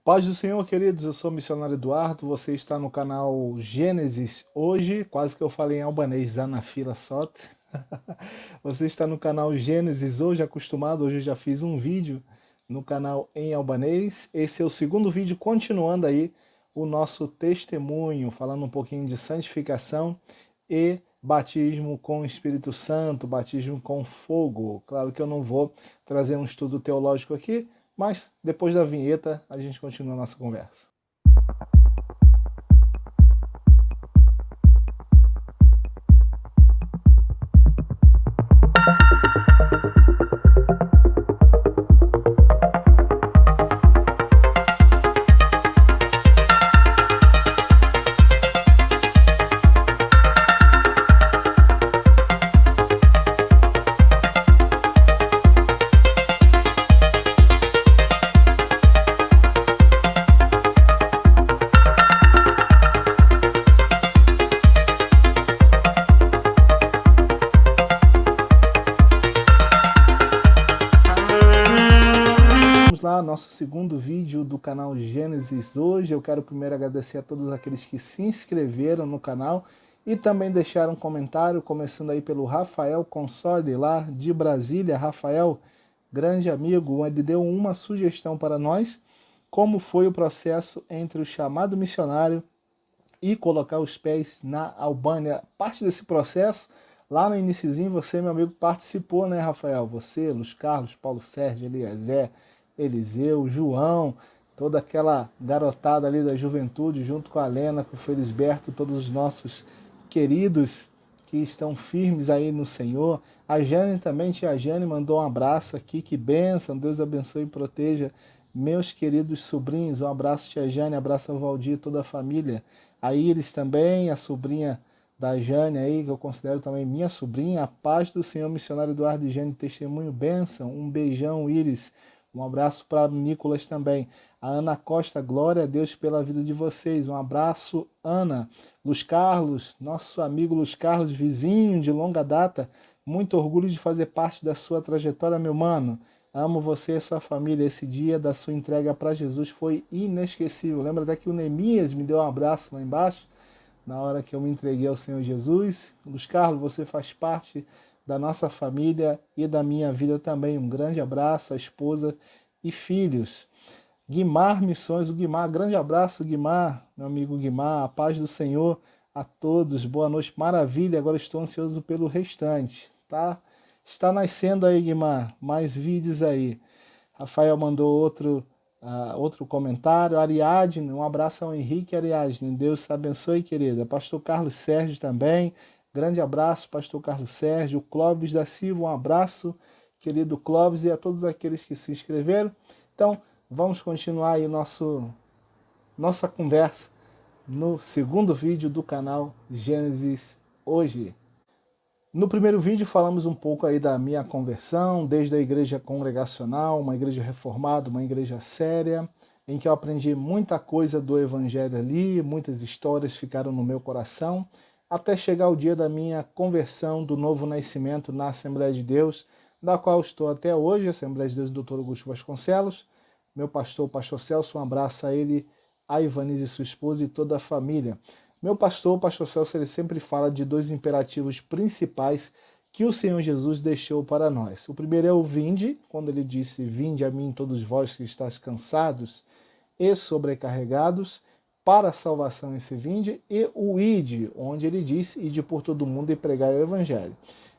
Paz do Senhor, queridos, eu sou o missionário Eduardo, você está no canal Gênesis hoje, quase que eu falei em albanês, Zanafila Sot. Você está no canal Gênesis hoje, acostumado, hoje eu já fiz um vídeo no canal em albanês. Esse é o segundo vídeo, continuando aí o nosso testemunho, falando um pouquinho de santificação e batismo com o Espírito Santo, batismo com fogo. Claro que eu não vou trazer um estudo teológico aqui, mas depois da vinheta a gente continua a nossa conversa. Vamos lá, nosso segundo vídeo do canal Gênesis hoje. Eu quero primeiro agradecer a todos aqueles que se inscreveram no canal e também deixaram um comentário, começando aí pelo Rafael Console, lá de Brasília. Rafael, grande amigo, ele deu uma sugestão para nós, como foi o processo entre o chamado missionário e colocar os pés na Albânia. Parte desse processo, lá no iniciozinho, você, meu amigo, participou, né, Rafael? Você, Luiz Carlos, Paulo Sérgio, Eliezer, Eliseu, João, toda aquela garotada ali da juventude, junto com a Lena, com o Felisberto, todos os nossos queridos que estão firmes aí no Senhor. A Jane também, tia Jane, mandou um abraço aqui, que bênção, Deus abençoe e proteja meus queridos sobrinhos. Um abraço, tia Jane, abraço ao Valdir e toda a família. A Iris também, a sobrinha da Jane aí, que eu considero também minha sobrinha. A paz do Senhor, missionário Eduardo e Jane, testemunho, bênção. Um beijão, Iris. Um abraço para o Nicolas também. A Ana Costa, glória a Deus pela vida de vocês. Um abraço, Ana. Luz Carlos, nosso amigo Luz Carlos, vizinho de longa data. Muito orgulho de fazer parte da sua trajetória, meu mano. Amo você e sua família. Esse dia da sua entrega para Jesus foi inesquecível. Lembra até que o Neemias me deu um abraço lá embaixo, na hora que eu me entreguei ao Senhor Jesus. Luz Carlos, você faz parte da nossa família e da minha vida também. Um grande abraço à esposa e filhos. Guimar Missões, o Guimar, grande abraço, Guimar, meu amigo Guimar, a paz do Senhor a todos, boa noite, maravilha, agora estou ansioso pelo restante, tá? Está nascendo aí, Guimar, mais vídeos aí. Rafael mandou outro comentário. Ariadne, um abraço ao Henrique Ariadne. Deus te abençoe, querida. Pastor Carlos Sérgio também. Grande abraço, Pastor Carlos Sérgio. Clóvis da Silva, um abraço, querido Clóvis, e a todos aqueles que se inscreveram. Então, vamos continuar aí nossa conversa no segundo vídeo do canal Gênesis hoje. No primeiro vídeo falamos um pouco aí da minha conversão, desde a igreja congregacional, uma igreja reformada, uma igreja séria, em que eu aprendi muita coisa do evangelho ali, muitas histórias ficaram no meu coração, até chegar o dia da minha conversão, do novo nascimento na Assembleia de Deus, da qual estou até hoje, Assembleia de Deus do Dr. Augusto Vasconcelos, meu pastor, o pastor Celso, um abraço a ele, a Ivanise, sua esposa e toda a família. Meu pastor, o pastor Celso, ele sempre fala de dois imperativos principais que o Senhor Jesus deixou para nós. O primeiro é o vinde, quando ele disse, vinde a mim todos vós que estáis cansados e sobrecarregados, para a salvação esse vinde, e o ide, onde ele disse, ide por todo mundo e pregai o evangelho.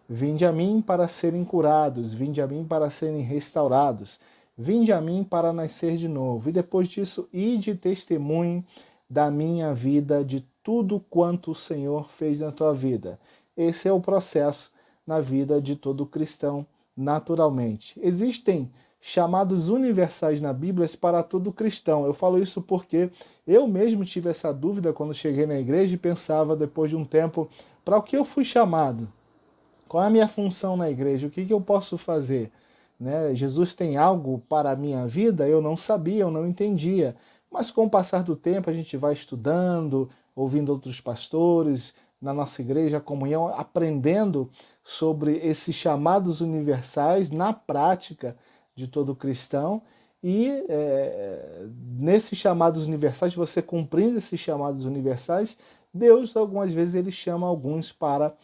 Vinde a mim para serem curados, vinde a mim para serem restaurados, vinde a mim para nascer de novo. E depois disso, ide testemunho da minha vida, de tudo quanto o Senhor fez na tua vida. Esse é o processo na vida de todo cristão, naturalmente. Existem chamados universais na Bíblia para todo cristão. Eu falo isso porque eu mesmo tive essa dúvida quando cheguei na igreja e pensava, depois de um tempo, para o que eu fui chamado? Qual é a minha função na igreja? O que eu posso fazer? Né? Jesus tem algo para a minha vida? Eu não sabia, eu não entendia. Mas com o passar do tempo a gente vai estudando, ouvindo outros pastores, na nossa igreja, a comunhão, aprendendo sobre esses chamados universais na prática de todo cristão. E nesses chamados universais, você cumprindo esses chamados universais, Deus, algumas vezes, ele chama alguns para,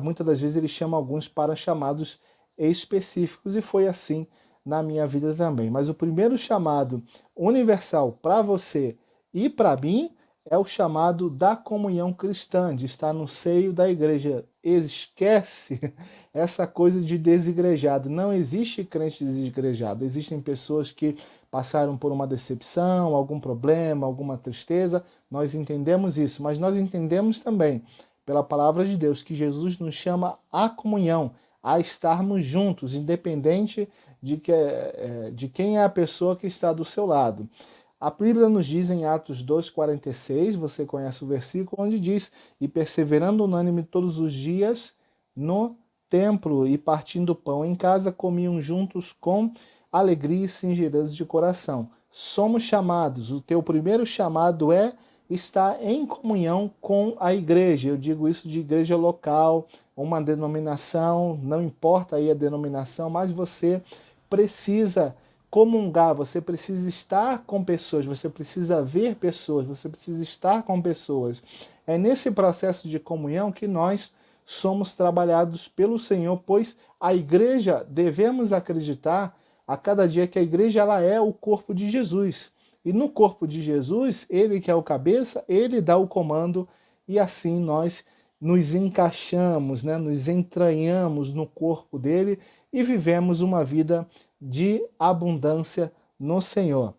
muitas das vezes, ele chama alguns para chamados específicos, e foi assim na minha vida também. Mas o primeiro chamado universal para você e para mim é o chamado da comunhão cristã, de estar no seio da igreja. Esquece essa coisa de desigrejado. Não existe crente desigrejado. Existem pessoas que passaram por uma decepção, algum problema, alguma tristeza. Nós entendemos isso, mas nós entendemos também, pela palavra de Deus, que Jesus nos chama à comunhão, a estarmos juntos, independente de quem é a pessoa que está do seu lado. A Bíblia nos diz em Atos 2,46, você conhece o versículo, onde diz: e perseverando unânime todos os dias no templo e partindo pão em casa, comiam juntos com alegria e singeleza de coração. Somos chamados, o teu primeiro chamado é estar em comunhão com a igreja. Eu digo isso de igreja local, uma denominação, não importa aí a denominação, mas você precisa comungar, você precisa estar com pessoas, você precisa ver pessoas, você precisa estar com pessoas. É nesse processo de comunhão que nós somos trabalhados pelo Senhor, pois a igreja, devemos acreditar a cada dia que a igreja ela é o corpo de Jesus. E no corpo de Jesus, ele que é o cabeça, ele dá o comando, e assim nós nos encaixamos, né? Nos entranhamos no corpo dele e vivemos uma vida de abundância no Senhor.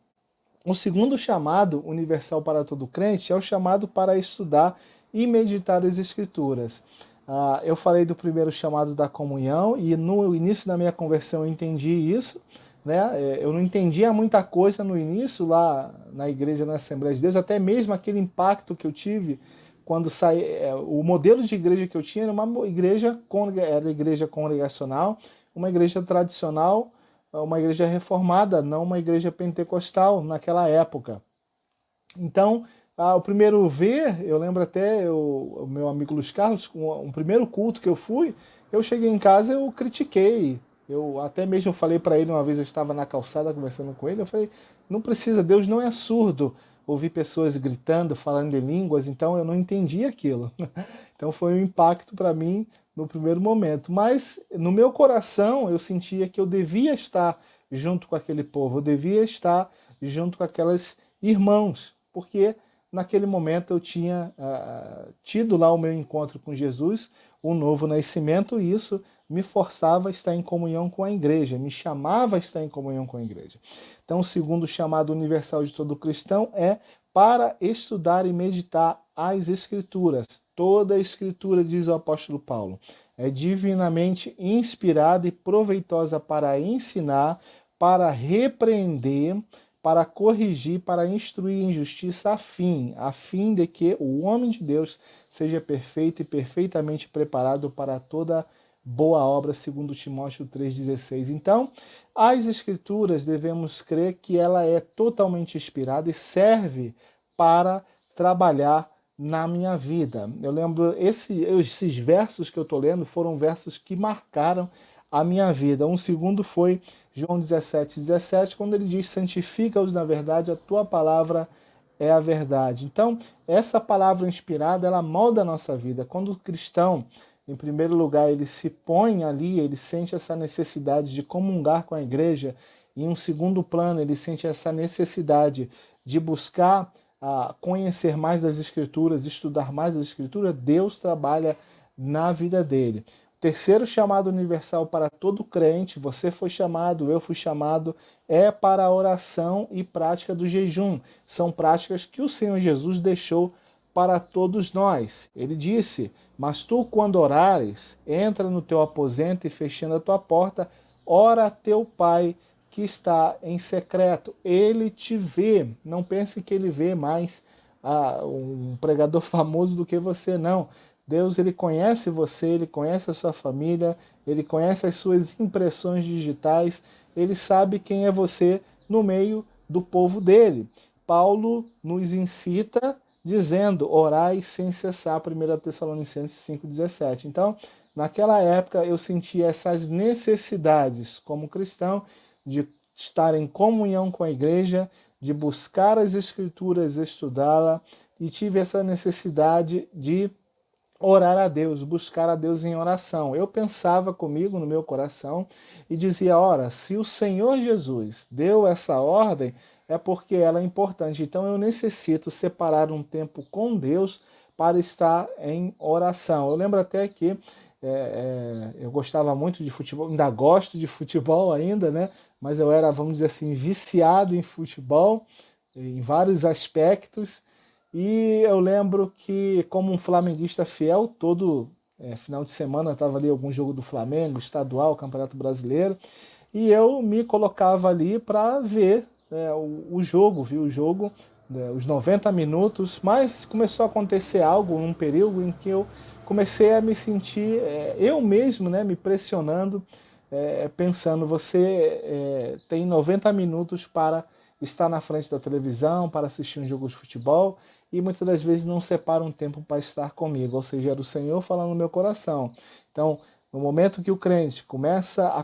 O segundo chamado universal para todo crente é o chamado para estudar e meditar as Escrituras. Eu falei do primeiro chamado da comunhão, e no início da minha conversão eu entendi isso, né? Eu não entendia muita coisa no início lá na igreja, na Assembleia de Deus, até mesmo aquele impacto que eu tive quando saí. O modelo de igreja que eu tinha era uma igreja, era igreja congregacional, uma igreja tradicional, uma igreja reformada, não uma igreja pentecostal naquela época. Então, o primeiro ver, eu lembro até o meu amigo Luiz Carlos, um primeiro culto que eu fui, eu cheguei em casa, eu critiquei. Eu até mesmo falei para ele, uma vez eu estava na calçada conversando com ele, eu falei: não precisa, Deus não é surdo. Ouvi pessoas gritando, falando em línguas, então eu não entendi aquilo. Então foi um impacto para mim no primeiro momento. Mas no meu coração eu sentia que eu devia estar junto com aquele povo, eu devia estar junto com aquelas irmãos, porque naquele momento eu tinha tido lá o meu encontro com Jesus, o novo nascimento, e isso me forçava a estar em comunhão com a igreja, me chamava a estar em comunhão com a igreja. Então, o segundo chamado universal de todo cristão é para estudar e meditar as Escrituras. Toda a Escritura, diz o apóstolo Paulo, é divinamente inspirada e proveitosa para ensinar, para repreender, para corrigir, para instruir em justiça, a fim de que o homem de Deus seja perfeito e perfeitamente preparado para toda boa obra, segundo Timóteo 3,16. Então, as Escrituras, devemos crer que ela é totalmente inspirada e serve para trabalhar na minha vida. Eu lembro, esses versos que eu estou lendo foram versos que marcaram a minha vida. Um segundo foi João 17,17, quando ele diz: santifica-os na verdade, a tua palavra é a verdade. Então, essa palavra inspirada, ela molda a nossa vida. Quando o cristão, em primeiro lugar, ele se põe ali, ele sente essa necessidade de comungar com a igreja, e em um segundo plano, ele sente essa necessidade de buscar conhecer mais das Escrituras, estudar mais das Escrituras, Deus trabalha na vida dele. Terceiro chamado universal para todo crente, você foi chamado, eu fui chamado, é para a oração e prática do jejum. São práticas que o Senhor Jesus deixou para todos nós. Ele disse: mas tu, quando orares, entra no teu aposento e, fechando a tua porta, ora a teu Pai que está em secreto. Ele te vê. Não pense que ele vê mais um pregador famoso do que você, não. Deus, ele conhece você, ele conhece a sua família, ele conhece as suas impressões digitais, ele sabe quem é você no meio do povo dele. Paulo nos incita dizendo: orai sem cessar, 1 Tessalonicenses 5,17. Então, naquela época eu sentia essas necessidades como cristão de estar em comunhão com a igreja, de buscar as Escrituras, estudá-la, e tive essa necessidade de orar a Deus, buscar a Deus em oração. Eu pensava comigo no meu coração e dizia, ora, se o Senhor Jesus deu essa ordem, é porque ela é importante. Então eu necessito separar um tempo com Deus para estar em oração. Eu lembro até que eu gostava muito de futebol, ainda gosto de futebol ainda, né? Mas eu era, vamos dizer assim, viciado em futebol, em vários aspectos. E eu lembro que, como um flamenguista fiel, todo final de semana estava ali algum jogo do Flamengo, estadual, Campeonato Brasileiro, e eu me colocava ali para ver o jogo, viu o jogo, os 90 minutos, mas começou a acontecer algo num período em que eu comecei a me sentir, eu mesmo, né, me pressionando, pensando, você tem 90 minutos para estar na frente da televisão, para assistir um jogo de futebol, e muitas das vezes não separa um tempo para estar comigo, ou seja, era o Senhor falando no meu coração. Então, no momento que o crente começa a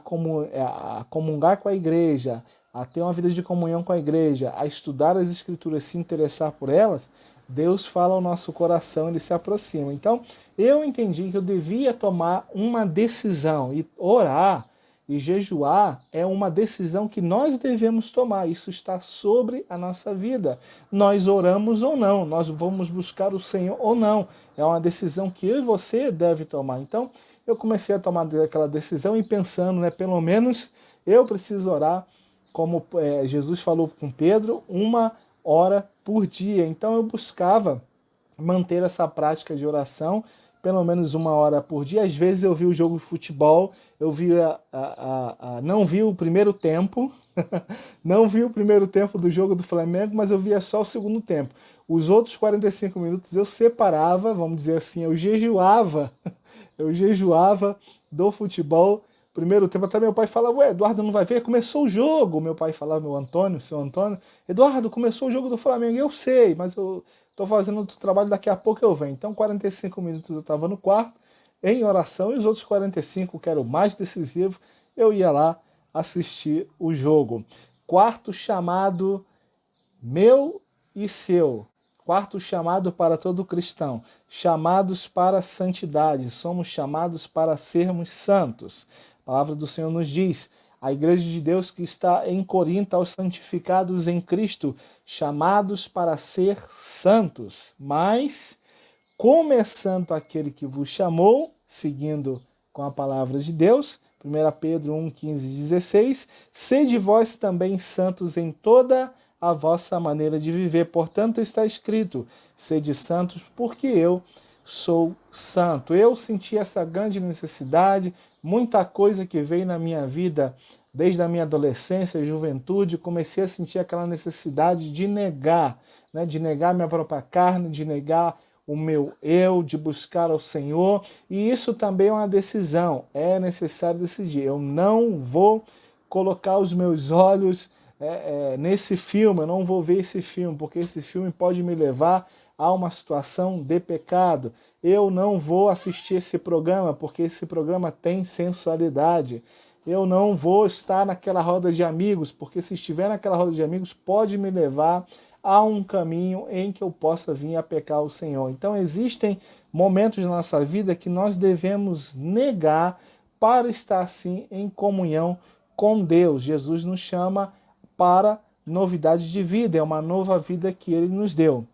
comungar com a igreja, a ter uma vida de comunhão com a igreja, a estudar as Escrituras, se interessar por elas, Deus fala ao nosso coração, ele se aproxima. Então, eu entendi que eu devia tomar uma decisão, e orar e jejuar é uma decisão que nós devemos tomar. Isso está sobre a nossa vida. Nós oramos ou não, nós vamos buscar o Senhor ou não. É uma decisão que eu e você deve tomar. Então, eu comecei a tomar aquela decisão e pensando, né, pelo menos eu preciso orar, como Jesus falou com Pedro, 1 hora por dia. Então, eu buscava manter essa prática de oração pelo menos 1 hora por dia. Às vezes eu vi o jogo de futebol, eu vi não vi o primeiro tempo, não vi o primeiro tempo do jogo do Flamengo, mas eu via só o segundo tempo. Os outros 45 minutos eu separava, vamos dizer assim, eu jejuava do futebol. Primeiro tempo, até meu pai falava, ué, Eduardo não vai ver? Começou o jogo. Meu pai falava, seu Antônio, Eduardo, começou o jogo do Flamengo. Eu sei, mas eu estou fazendo outro trabalho, daqui a pouco eu venho. Então, 45 minutos eu estava no quarto, em oração, e os outros 45, que era o mais decisivo, eu ia lá assistir o jogo. Quarto chamado meu e seu. Quarto chamado para todo cristão. Chamados para a santidade. Somos chamados para sermos santos. A palavra do Senhor nos diz, a igreja de Deus que está em Corinto, aos santificados em Cristo, chamados para ser santos. Mas, como é santo aquele que vos chamou, seguindo com a palavra de Deus, 1 Pedro 1, 15 e 16, sede vós também santos em toda a vossa maneira de viver. Portanto, está escrito, sede santos, porque eu sou santo. Eu senti essa grande necessidade, muita coisa que veio na minha vida desde a minha adolescência e juventude, comecei a sentir aquela necessidade de negar, né, de negar minha própria carne, de negar o meu eu, de buscar ao Senhor, e isso também é uma decisão, é necessário decidir. Eu não vou colocar os meus olhos nesse filme, eu não vou ver esse filme, porque esse filme pode me levar a uma situação de pecado. Eu não vou assistir esse programa, porque esse programa tem sensualidade. Eu não vou estar naquela roda de amigos, porque se estiver naquela roda de amigos, pode me levar a um caminho em que eu possa vir a pecar ao Senhor. Então existem momentos na nossa vida que nós devemos negar para estar sim em comunhão com Deus. Jesus nos chama para novidade de vida, é uma nova vida que Ele nos deu.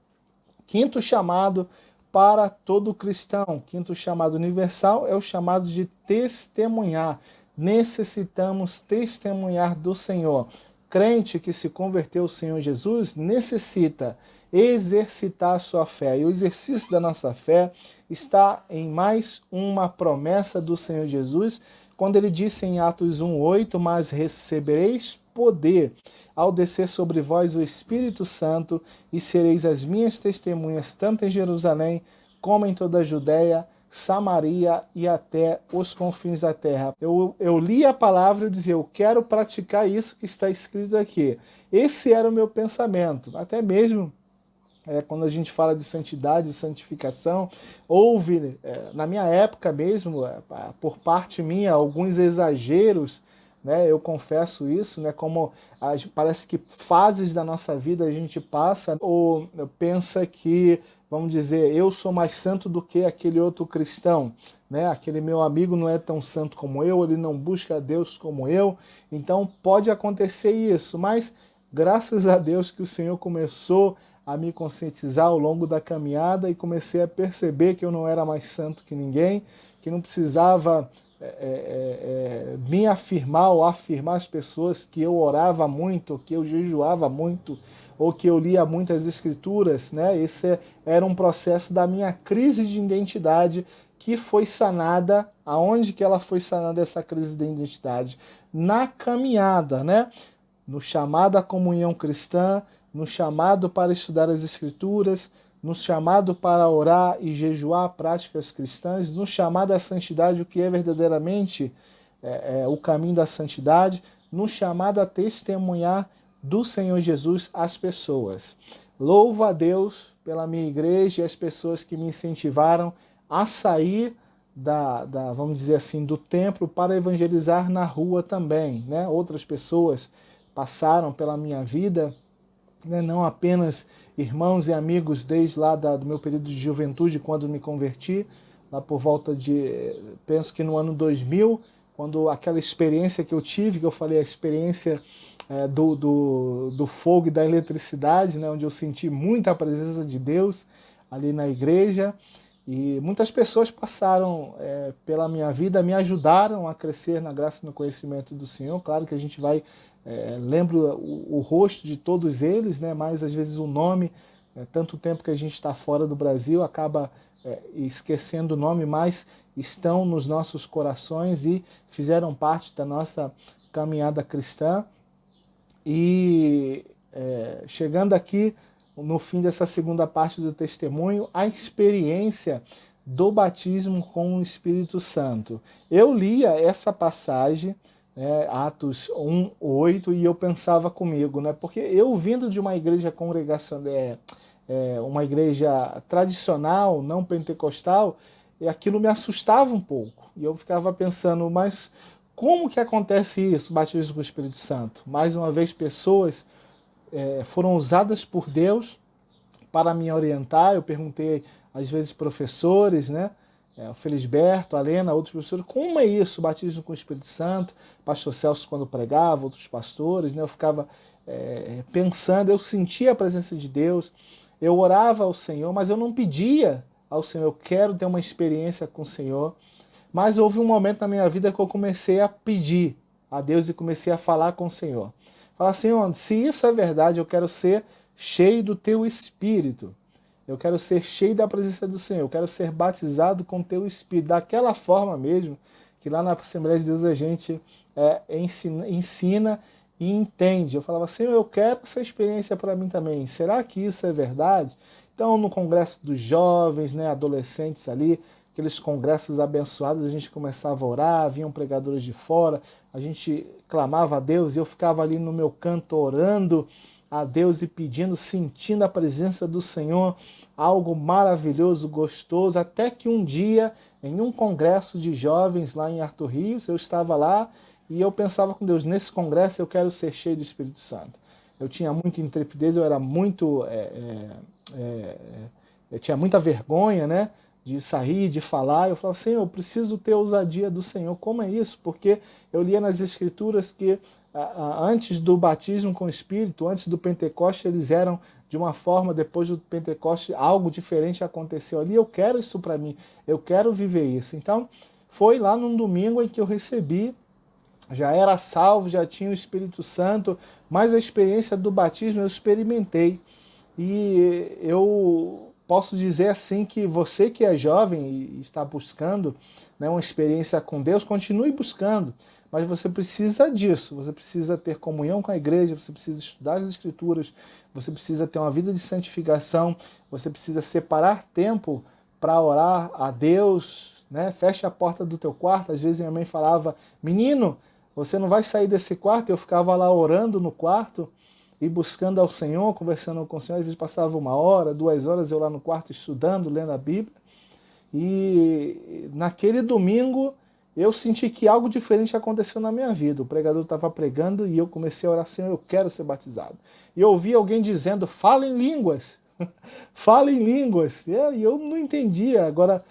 Quinto chamado para todo cristão, quinto chamado universal, é o chamado de testemunhar. Necessitamos testemunhar do Senhor. Crente que se converteu ao Senhor Jesus necessita exercitar a sua fé. E o exercício da nossa fé está em mais uma promessa do Senhor Jesus, quando ele disse em Atos 1:8, mas recebereis poder ao descer sobre vós o Espírito Santo, e sereis as minhas testemunhas, tanto em Jerusalém, como em toda a Judéia, Samaria e até os confins da terra. Eu li a palavra e dizia, eu quero praticar isso que está escrito aqui. Esse era o meu pensamento. Até mesmo quando a gente fala de santidade e santificação, houve, na minha época mesmo, por parte minha, alguns exageros né? Eu confesso isso, né? Como parece que fases da nossa vida a gente passa ou pensa que, vamos dizer, eu sou mais santo do que aquele outro cristão, né? Aquele meu amigo não é tão santo como eu, ele não busca a Deus como eu. Então pode acontecer isso, mas graças a Deus que o Senhor começou a me conscientizar ao longo da caminhada e comecei a perceber que eu não era mais santo que ninguém, que não precisava me afirmar ou afirmar as pessoas que eu orava muito, que eu jejuava muito, ou que eu lia muitas escrituras, né? Esse era um processo da minha crise de identidade que foi sanada. Aonde que ela foi sanada, essa crise de identidade? Na caminhada, né? No chamado à comunhão cristã, no chamado para estudar as escrituras, no chamado para orar e jejuar práticas cristãs, no chamado à santidade, o que é verdadeiramente o caminho da santidade, no chamado a testemunhar do Senhor Jesus às pessoas. Louvo a Deus pela minha igreja e as pessoas que me incentivaram a sair vamos dizer assim, do templo para evangelizar na rua também, né? Outras pessoas passaram pela minha vida, né? Não apenas irmãos e amigos desde lá do meu período de juventude, quando me converti, lá por volta de, penso que no ano 2000, quando aquela experiência que eu tive, que eu falei, a experiência do fogo e da eletricidade, né? Onde eu senti muita presença de Deus ali na igreja, e muitas pessoas passaram pela minha vida, me ajudaram a crescer na graça e no conhecimento do Senhor. Claro que a gente vai, lembro o rosto de todos eles, né? Mas às vezes o nome, tanto tempo que a gente está fora do Brasil, acaba esquecendo o nome, mas estão nos nossos corações e fizeram parte da nossa caminhada cristã. E chegando aqui no fim dessa segunda parte do testemunho, a experiência do batismo com o Espírito Santo. Eu lia essa passagem, Atos 1:8, e eu pensava comigo, né? Porque eu vindo de uma igreja congregacional, uma igreja tradicional, não pentecostal, e aquilo me assustava um pouco. E eu ficava pensando, mas como que acontece isso, batismo com o Espírito Santo? Mais uma vez, pessoas foram usadas por Deus para me orientar. Eu perguntei, às vezes, professores, né? O Felisberto, a Lena, outros professores, como é isso, batismo com o Espírito Santo? Pastor Celso, quando pregava, outros pastores, né? Eu ficava pensando, eu sentia a presença de Deus, eu orava ao Senhor, mas eu não pedia ao Senhor, eu quero ter uma experiência com o Senhor. Mas houve um momento na minha vida que eu comecei a pedir a Deus e comecei a falar com o Senhor. Falar, Senhor, se isso é verdade, eu quero ser cheio do Teu Espírito. Eu quero ser cheio da presença do Senhor. Eu quero ser batizado com o Teu Espírito. Daquela forma mesmo, que lá na Assembleia de Deus a gente ensina e entende. Eu falava, Senhor, eu quero essa experiência para mim também. Será que isso é verdade? Então, no congresso dos jovens, né, adolescentes ali, aqueles congressos abençoados, a gente começava a orar, vinham pregadores de fora, a gente clamava a Deus e eu ficava ali no meu canto orando a Deus e pedindo, sentindo a presença do Senhor, algo maravilhoso, gostoso, até que um dia, em um congresso de jovens lá em Arthur Rios, eu estava lá e eu pensava com Deus, nesse congresso eu quero ser cheio do Espírito Santo. Eu tinha muita intrepidez, eu era muito... eu tinha muita vergonha, né? De sair, de falar. Eu falava, Senhor, eu preciso ter a ousadia do Senhor. Como é isso? Porque eu lia nas Escrituras que antes do batismo com o Espírito, antes do Pentecoste, eles eram de uma forma, depois do Pentecoste, algo diferente aconteceu ali. Eu quero isso para mim, eu quero viver isso. Então, foi lá num domingo em que eu recebi, já era salvo, já tinha o Espírito Santo, mas a experiência do batismo eu experimentei. E eu posso dizer assim que você que é jovem e está buscando, né, uma experiência com Deus, continue buscando, mas você precisa disso, você precisa ter comunhão com a igreja, você precisa estudar as Escrituras, você precisa ter uma vida de santificação, você precisa separar tempo para orar a Deus, né? Fecha a porta do teu quarto. Às vezes minha mãe falava, menino, você não vai sair desse quarto. Eu ficava lá orando no quarto e buscando ao Senhor, conversando com o Senhor. Às vezes passava 1 hora, 2 horas eu lá no quarto estudando, lendo a Bíblia. E naquele domingo eu senti que algo diferente aconteceu na minha vida. O pregador estava pregando e eu comecei a orar assim, eu quero ser batizado. E eu ouvi alguém dizendo, fala em línguas, fala em línguas. E eu não entendia. Agora,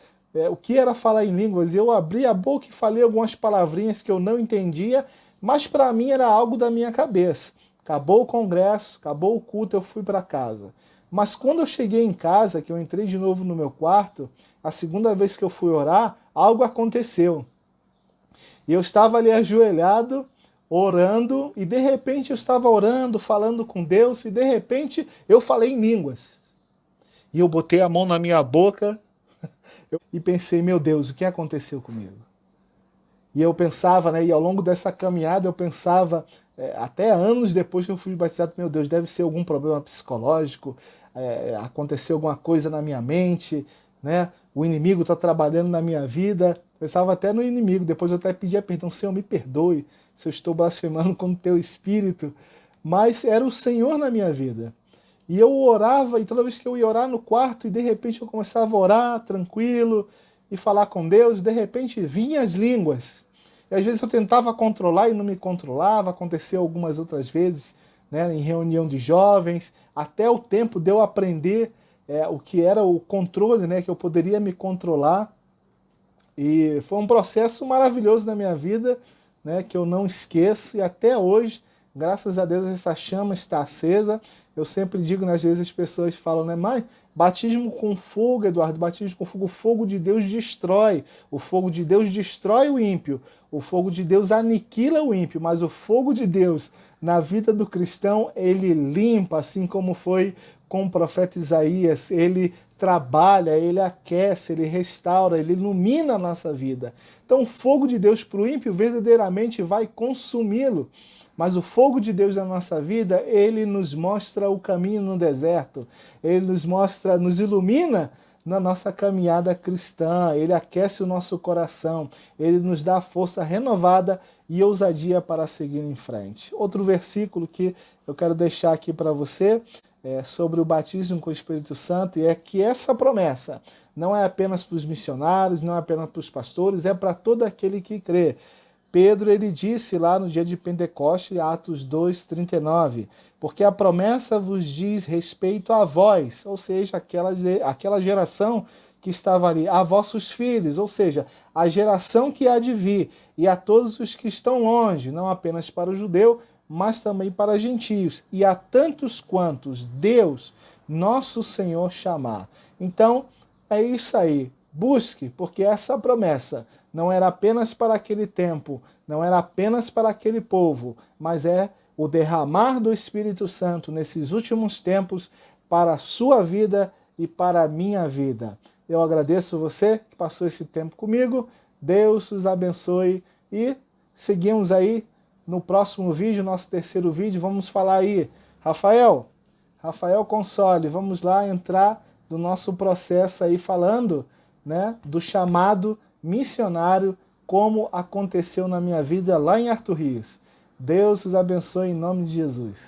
o que era falar em línguas? Eu abri a boca e falei algumas palavrinhas que eu não entendia, mas para mim era algo da minha cabeça. Acabou o congresso, acabou o culto, eu fui para casa. Mas quando eu cheguei em casa, que eu entrei de novo no meu quarto, a segunda vez que eu fui orar, algo aconteceu. E eu estava ali ajoelhado, orando, e de repente eu estava orando, falando com Deus, e de repente eu falei em línguas. E eu botei a mão na minha boca e pensei, meu Deus, o que aconteceu comigo? E eu pensava, né, e ao longo dessa caminhada eu pensava, até anos depois que eu fui batizado, meu Deus, deve ser algum problema psicológico, aconteceu alguma coisa na minha mente, né? O inimigo está trabalhando na minha vida. Pensava até no inimigo, depois eu até pedia perdão, Senhor, me perdoe se eu estou blasfemando contra o teu espírito, mas era o Senhor na minha vida. E eu orava, e toda vez que eu ia orar no quarto, e de repente eu começava a orar tranquilo, e falar com Deus, de repente vinham as línguas. E às vezes eu tentava controlar e não me controlava, aconteceu algumas outras vezes, né, em reunião de jovens, até o tempo de eu aprender o que era o controle, né, que eu poderia me controlar. E foi um processo maravilhoso na minha vida, né, que eu não esqueço, e até hoje, graças a Deus, essa chama está acesa. Eu sempre digo, né, às vezes as pessoas falam, né, mas batismo com fogo, Eduardo, batismo com fogo, o fogo de Deus destrói, o fogo de Deus destrói o ímpio, o fogo de Deus aniquila o ímpio, mas o fogo de Deus na vida do cristão, ele limpa, assim como foi com o profeta Isaías, ele trabalha, ele aquece, ele restaura, ele ilumina a nossa vida. Então o fogo de Deus para o ímpio verdadeiramente vai consumi-lo. Mas o fogo de Deus na nossa vida, ele nos mostra o caminho no deserto, ele nos mostra, nos ilumina na nossa caminhada cristã, ele aquece o nosso coração, ele nos dá força renovada e ousadia para seguir em frente. Outro versículo que eu quero deixar aqui para você sobre o batismo com o Espírito Santo, e é que essa promessa não é apenas para os missionários, não é apenas para os pastores, é para todo aquele que crê. Pedro, ele disse lá no dia de Pentecoste, Atos 2:39, porque a promessa vos diz respeito a vós, ou seja, aquela geração que estava ali, a vossos filhos, ou seja, a geração que há de vir, e a todos os que estão longe, não apenas para o judeu, mas também para gentios, e a tantos quantos Deus, nosso Senhor, chamar. Então, é isso aí. Busque, porque essa promessa não era apenas para aquele tempo, não era apenas para aquele povo, mas é o derramar do Espírito Santo nesses últimos tempos para a sua vida e para a minha vida. Eu agradeço você que passou esse tempo comigo, Deus os abençoe e seguimos aí no próximo vídeo, nosso terceiro vídeo, vamos falar aí, Rafael Console, vamos lá entrar no nosso processo aí falando, né, do chamado missionário, como aconteceu na minha vida lá em Artur Rios. Deus os abençoe em nome de Jesus.